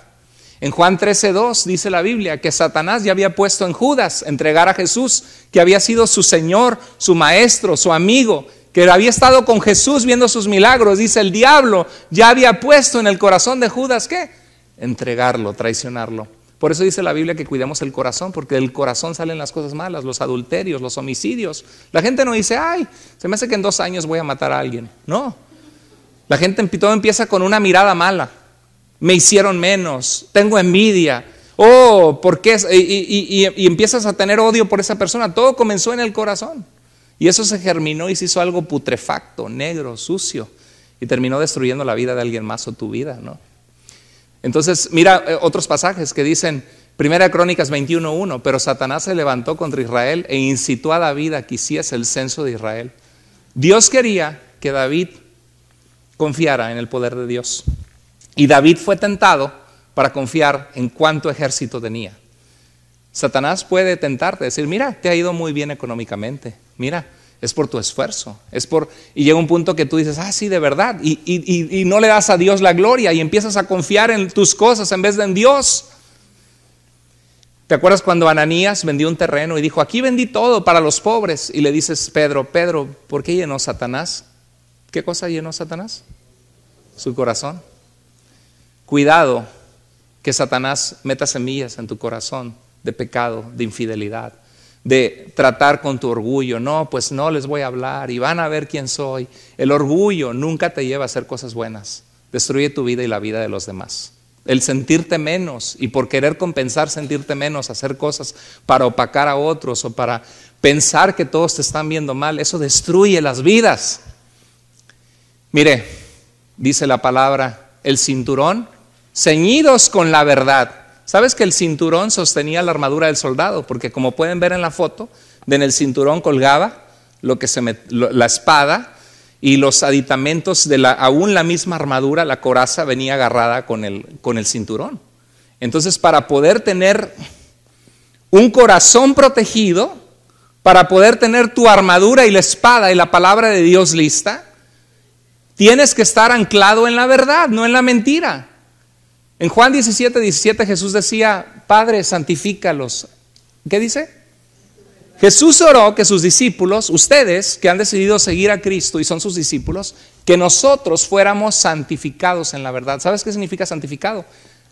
En Juan 13:2 dice la Biblia que Satanás ya había puesto en Judas entregar a Jesús, que había sido su Señor, su Maestro, su amigo, que había estado con Jesús viendo sus milagros. Dice, el diablo ya había puesto en el corazón de Judas, ¿qué? Entregarlo, traicionarlo. Por eso dice la Biblia que cuidemos el corazón, porque del corazón salen las cosas malas, los adulterios, los homicidios. La gente no dice, ay, se me hace que en 2 años voy a matar a alguien. No, la gente todo empieza con una mirada mala. Me hicieron menos, tengo envidia, oh, ¿por qué? Y empiezas a tener odio por esa persona. Todo comenzó en el corazón y eso se germinó y se hizo algo putrefacto, negro, sucio y terminó destruyendo la vida de alguien más o tu vida, ¿no? Entonces mira otros pasajes que dicen, 1 Crónicas 21:1, pero Satanás se levantó contra Israel e incitó a David a que hiciese el censo de Israel. Dios quería que David confiara en el poder de Dios. Y David fue tentado para confiar en cuánto ejército tenía. Satanás puede tentarte, decir, mira, te ha ido muy bien económicamente, mira, es por tu esfuerzo, y llega un punto que tú dices, sí, de verdad, y no le das a Dios la gloria y empiezas a confiar en tus cosas en vez de en Dios. ¿Te acuerdas cuando Ananías vendió un terreno y dijo, aquí vendí todo para los pobres? Y le dices, Pedro, ¿por qué llenó Satanás? ¿Qué cosa llenó Satanás? Su corazón. Cuidado que Satanás meta semillas en tu corazón de pecado, de infidelidad, de tratar con tu orgullo. No, pues no les voy a hablar y van a ver quién soy. El orgullo nunca te lleva a hacer cosas buenas. Destruye tu vida y la vida de los demás. El sentirte menos y por querer compensar sentirte menos, hacer cosas para opacar a otros o para pensar que todos te están viendo mal, eso destruye las vidas. Mire, dice la palabra, el cinturón, ceñidos con la verdad. ¿Sabes que el cinturón sostenía la armadura del soldado? Porque como pueden ver en la foto, en el cinturón colgaba la espada y los aditamentos de aún la misma armadura, la coraza venía agarrada con el cinturón. Entonces, para poder tener un corazón protegido, para poder tener tu armadura y la espada y la palabra de Dios lista, tienes que estar anclado en la verdad, no en la mentira. En Juan 17:17 Jesús decía: Padre, santifícalos. ¿Qué dice? Jesús oró que sus discípulos, ustedes que han decidido seguir a Cristo y son sus discípulos, que nosotros fuéramos santificados en la verdad. ¿Sabes qué significa santificado?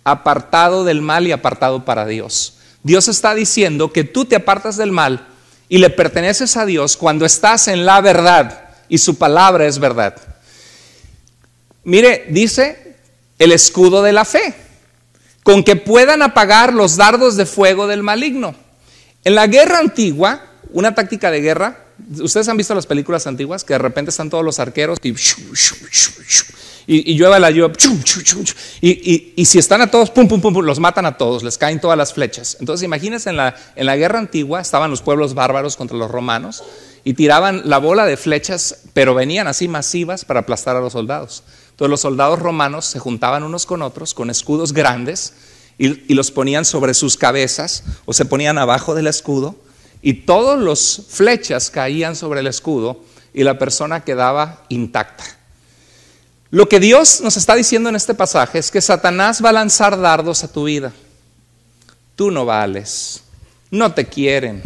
Apartado del mal y apartado para Dios. Dios está diciendo que tú te apartas del mal y le perteneces a Dios cuando estás en la verdad y su palabra es verdad. Mire, dice el escudo de la fe, con que puedan apagar los dardos de fuego del maligno. En la guerra antigua, una táctica de guerra, ustedes han visto las películas antiguas que de repente están todos los arqueros y llueve la lluvia, y si están a todos, pum, pum, pum, los matan a todos, les caen todas las flechas. Entonces imagínense, en la guerra antigua estaban los pueblos bárbaros contra los romanos y tiraban la bola de flechas, pero venían así masivas para aplastar a los soldados. Entonces los soldados romanos se juntaban unos con otros con escudos grandes y los ponían sobre sus cabezas o se ponían abajo del escudo, y todas las flechas caían sobre el escudo y la persona quedaba intacta. Lo que Dios nos está diciendo en este pasaje es que Satanás va a lanzar dardos a tu vida. Tú no vales, no te quieren,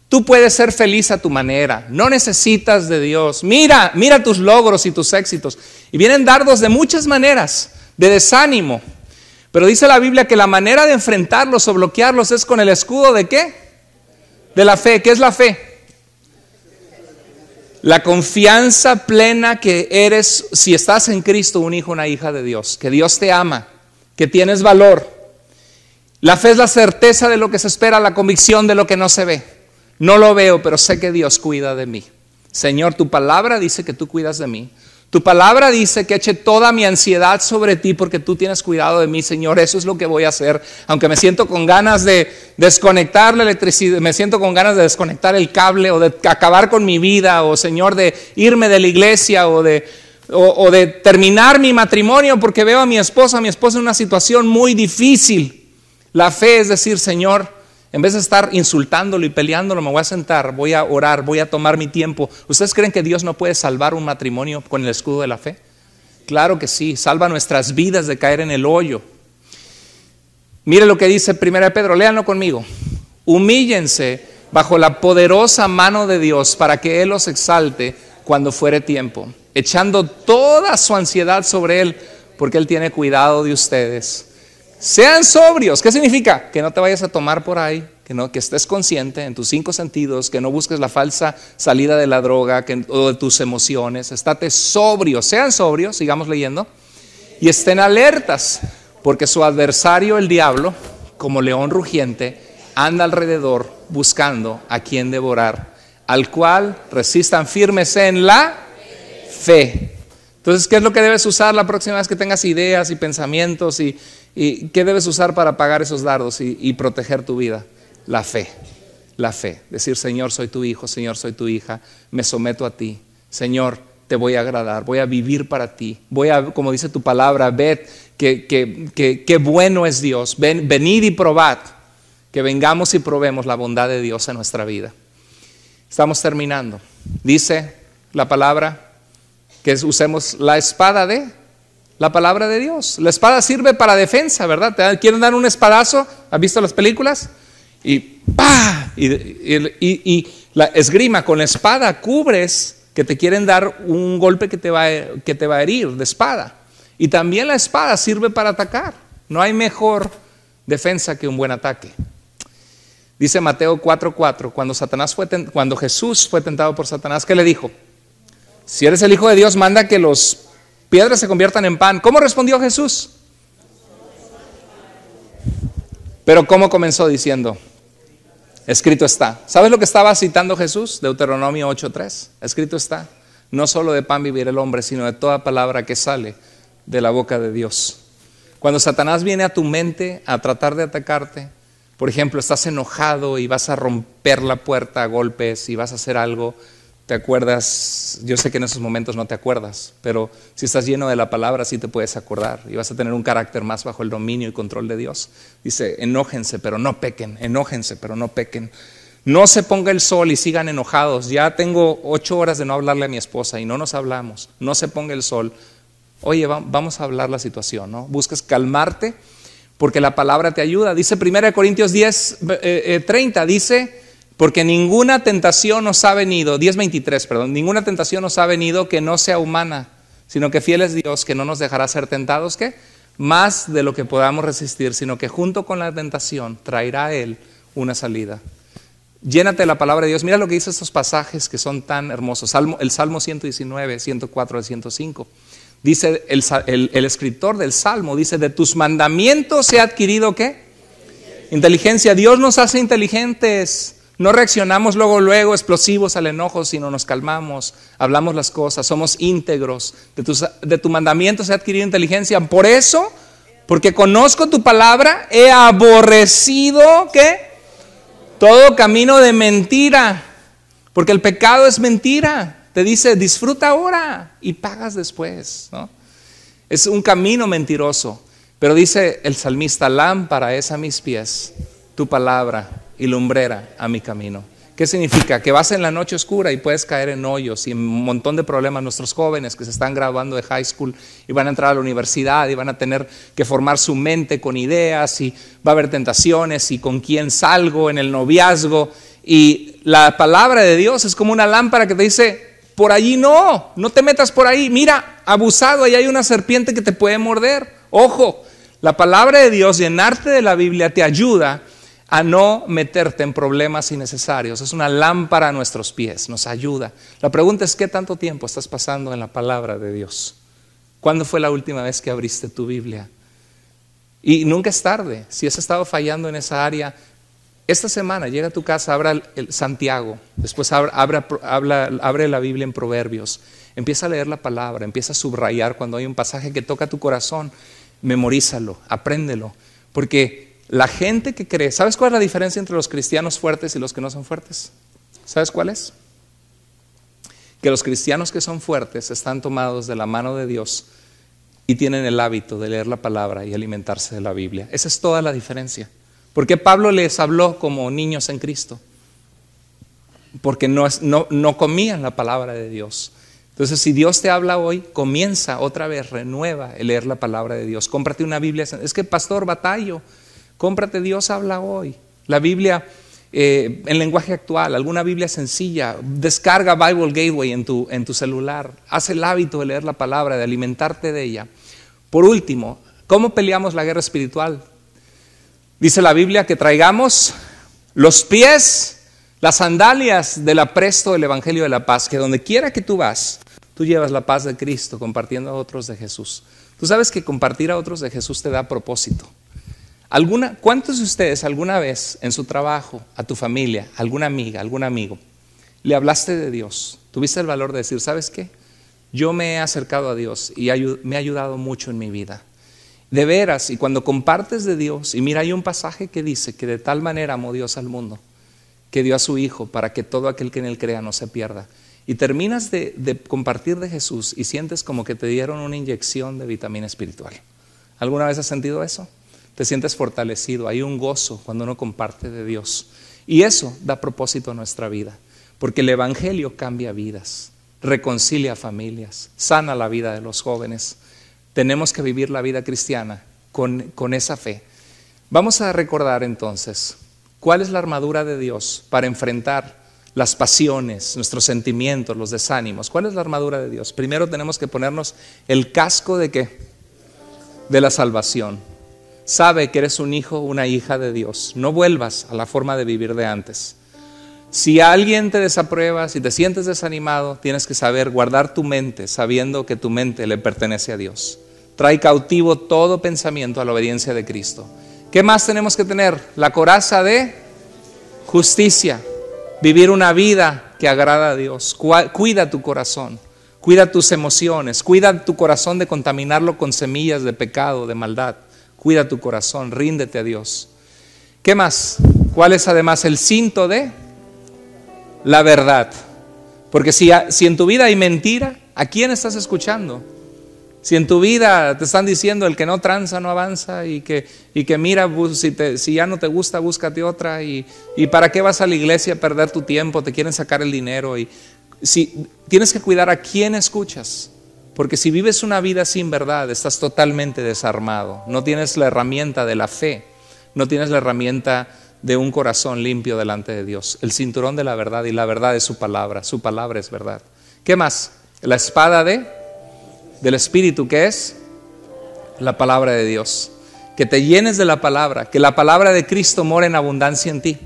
tú puedes ser feliz a tu manera, no necesitas de Dios, mira tus logros y tus éxitos. Y vienen dardos de muchas maneras, de desánimo. Pero dice la Biblia que la manera de enfrentarlos o bloquearlos es con el escudo ¿de qué? De la fe. ¿Qué es la fe? La confianza plena que eres, si estás en Cristo, un hijo, una hija de Dios, que Dios te ama, que tienes valor. La fe es la certeza de lo que se espera, la convicción de lo que no se ve. No lo veo, pero sé que Dios cuida de mí. Señor, tu palabra dice que tú cuidas de mí. Tu palabra dice que eche toda mi ansiedad sobre ti porque tú tienes cuidado de mí, Señor. Eso es lo que voy a hacer. Aunque me siento con ganas de desconectar la electricidad, me siento con ganas de desconectar el cable o de acabar con mi vida, o Señor, de irme de la iglesia o de terminar mi matrimonio porque veo a mi esposa en una situación muy difícil. La fe es decir: Señor, en vez de estar insultándolo y peleándolo, me voy a sentar, voy a orar, voy a tomar mi tiempo. ¿Ustedes creen que Dios no puede salvar un matrimonio con el escudo de la fe? Claro que sí, salva nuestras vidas de caer en el hoyo. Mire lo que dice 1 Pedro, léanlo conmigo. Humíllense bajo la poderosa mano de Dios para que Él los exalte cuando fuere tiempo, echando toda su ansiedad sobre Él, porque Él tiene cuidado de ustedes. Sean sobrios. ¿Qué significa? Que no te vayas a tomar por ahí, que estés consciente en tus 5 sentidos, que no busques la falsa salida de la droga o de tus emociones. Estate sobrio. Sean sobrios, sigamos leyendo, y estén alertas, porque su adversario, el diablo, como león rugiente, anda alrededor buscando a quien devorar, al cual resistan firmes en la fe. Entonces, ¿qué es lo que debes usar la próxima vez que tengas ideas y pensamientos y qué debes usar para apagar esos dardos y proteger tu vida? La fe, la fe. Decir: Señor, soy tu hijo, Señor, soy tu hija, me someto a ti. Señor, te voy a agradar, voy a vivir para ti. Como dice tu palabra, ved que bueno es Dios. Venid y probad, que vengamos y probemos la bondad de Dios en nuestra vida. Estamos terminando. Dice la palabra que usemos la espada de la palabra de Dios. La espada sirve para defensa, ¿verdad? ¿Quieren dar un espadazo? ¿Has visto las películas? Y ¡pah! Y la esgrima, con la espada cubres que te quieren dar un golpe que te va a herir de espada. Y también la espada sirve para atacar. No hay mejor defensa que un buen ataque. Dice Mateo 4:4, cuando Jesús fue tentado por Satanás, ¿qué le dijo? Si eres el Hijo de Dios, manda que las piedras se conviertan en pan. ¿Cómo respondió Jesús? Pero ¿cómo comenzó? Diciendo: escrito está. ¿Sabes lo que estaba citando Jesús? Deuteronomio 8:3. Escrito está: no solo de pan vivirá el hombre, sino de toda palabra que sale de la boca de Dios. Cuando Satanás viene a tu mente a tratar de atacarte, por ejemplo, estás enojado y vas a romper la puerta a golpes y vas a hacer algo, ¿te acuerdas? Yo sé que en esos momentos no te acuerdas, pero si estás lleno de la palabra sí te puedes acordar y vas a tener un carácter más bajo el dominio y control de Dios. Dice, enójense pero no pequen, enójense pero no pequen. No se ponga el sol y sigan enojados. Ya tengo 8 horas de no hablarle a mi esposa y no nos hablamos. No se ponga el sol. Oye, vamos a hablar la situación, ¿no? Buscas calmarte porque la palabra te ayuda. Dice 1 Corintios 10:30, dice, porque ninguna tentación nos ha venido, 10:23, perdón, ninguna tentación nos ha venido que no sea humana, sino que fiel es Dios, que no nos dejará ser tentados, ¿qué? Más de lo que podamos resistir, sino que junto con la tentación traerá a Él una salida. Llénate de la palabra de Dios. Mira lo que dice estos pasajes que son tan hermosos. El Salmo 119, 104 al 105. Dice el escritor del Salmo, dice, de tus mandamientos he adquirido, ¿qué? Inteligencia. Dios nos hace inteligentes. No reaccionamos luego explosivos al enojo, sino nos calmamos, hablamos las cosas, somos íntegros. De tu mandamientos he adquirido inteligencia. Por eso, porque conozco tu palabra, he aborrecido, ¿qué? Todo camino de mentira, porque el pecado es mentira. Te dice, disfruta ahora y pagas después, ¿no? Es un camino mentiroso. Pero dice el salmista, lámpara es a mis pies tu palabra y lumbrera a mi camino. ¿Qué significa? Que vas en la noche oscura y puedes caer en hoyos y en un montón de problemas. Nuestros jóvenes que se están graduando de high school y van a entrar a la universidad y van a tener que formar su mente con ideas y va a haber tentaciones y con quién salgo en el noviazgo. Y la palabra de Dios es como una lámpara que te dice, por allí no te metas por ahí. Mira, abusado, ahí hay una serpiente que te puede morder. Ojo, la palabra de Dios, llenarte de la Biblia te ayuda a no meterte en problemas innecesarios. Es una lámpara a nuestros pies, nos ayuda. La pregunta es, ¿qué tanto tiempo estás pasando en la palabra de Dios? ¿Cuándo fue la última vez que abriste tu Biblia? Y nunca es tarde. Si has estado fallando en esa área, esta semana llega a tu casa, abra el Santiago, después abre la Biblia en Proverbios, empieza a leer la palabra, empieza a subrayar cuando hay un pasaje que toca tu corazón, memorízalo, apréndelo, porque la gente que cree, ¿sabes cuál es la diferencia entre los cristianos fuertes y los que no son fuertes? ¿Sabes cuál es? Que los cristianos que son fuertes están tomados de la mano de Dios y tienen el hábito de leer la palabra y alimentarse de la Biblia. Esa es toda la diferencia. ¿Por qué Pablo les habló como niños en Cristo? Porque no comían la palabra de Dios. Entonces, si Dios te habla hoy, comienza otra vez, renueva el leer la palabra de Dios. Cómprate una Biblia. Es que, pastor, batallo. Cómprate Dios habla hoy. La Biblia en lenguaje actual, alguna Biblia sencilla. Descarga Bible Gateway en tu celular. Haz el hábito de leer la palabra, de alimentarte de ella. Por último, ¿cómo peleamos la guerra espiritual? Dice la Biblia que traigamos los pies, las sandalias del apresto del Evangelio de la paz, que donde quiera que tú vas, tú llevas la paz de Cristo compartiendo a otros de Jesús. Tú sabes que compartir a otros de Jesús te da propósito. ¿Cuántos de ustedes alguna vez en su trabajo, a tu familia, alguna amiga, algún amigo, le hablaste de Dios? Tuviste el valor de decir, ¿sabes qué? Yo me he acercado a Dios y me ha ayudado mucho en mi vida. De veras, y cuando compartes de Dios, y mira, hay un pasaje que dice que de tal manera amó Dios al mundo, que dio a su Hijo para que todo aquel que en Él crea no se pierda. Y terminas de compartir de Jesús y sientes como que te dieron una inyección de vitamina espiritual. ¿Alguna vez has sentido eso? Te sientes fortalecido, hay un gozo cuando uno comparte de Dios. Y eso da propósito a nuestra vida, porque el Evangelio cambia vidas, reconcilia familias, sana la vida de los jóvenes. Tenemos que vivir la vida cristiana con esa fe. Vamos a recordar entonces, ¿cuál es la armadura de Dios para enfrentar las pasiones, nuestros sentimientos, los desánimos? ¿Cuál es la armadura de Dios? Primero tenemos que ponernos el casco ¿de qué? De la salvación. Sabe que eres un hijo, una hija de Dios. No vuelvas a la forma de vivir de antes. Si alguien te desaprueba, si te sientes desanimado, tienes que saber guardar tu mente, sabiendo que tu mente le pertenece a Dios. Trae cautivo todo pensamiento a la obediencia de Cristo. ¿Qué más tenemos que tener? La coraza de justicia. Vivir una vida que agrada a Dios. Cuida tu corazón, cuida tus emociones, cuida tu corazón de contaminarlo con semillas de pecado, de maldad. Cuida tu corazón, ríndete a Dios. ¿Qué más? ¿Cuál es además el cinto de la verdad? Porque si en tu vida hay mentira, ¿a quién estás escuchando? Si en tu vida te están diciendo el que no tranza no avanza y que mira, si ya no te gusta, búscate otra y ¿para qué vas a la iglesia a perder tu tiempo? Te quieren sacar el dinero. Y si tienes que cuidar a quién escuchas, porque si vives una vida sin verdad, estás totalmente desarmado. No tienes la herramienta de la fe, no tienes la herramienta de un corazón limpio delante de Dios. El cinturón de la verdad, y la verdad es su palabra es verdad. ¿Qué más? La espada del Espíritu, que es la palabra de Dios. Que te llenes de la palabra, que la palabra de Cristo more en abundancia en ti,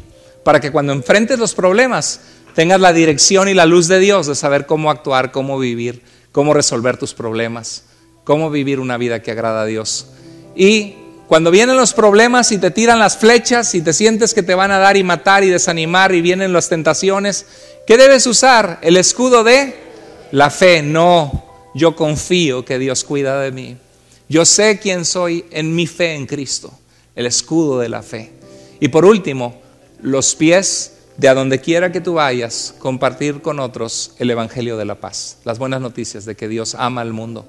para que cuando enfrentes los problemas tengas la dirección y la luz de Dios de saber cómo actuar, cómo vivir, cómo resolver tus problemas, cómo vivir una vida que agrada a Dios. Y cuando vienen los problemas y te tiran las flechas y te sientes que te van a dar y matar y desanimar y vienen las tentaciones, ¿qué debes usar? El escudo de la fe. No, yo confío que Dios cuida de mí. Yo sé quién soy en mi fe en Cristo, el escudo de la fe. Y por último, los pies de a donde quiera que tú vayas, compartir con otros el evangelio de la paz, las buenas noticias de que Dios ama al mundo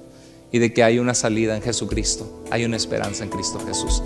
y de que hay una salida en Jesucristo, hay una esperanza en Cristo Jesús.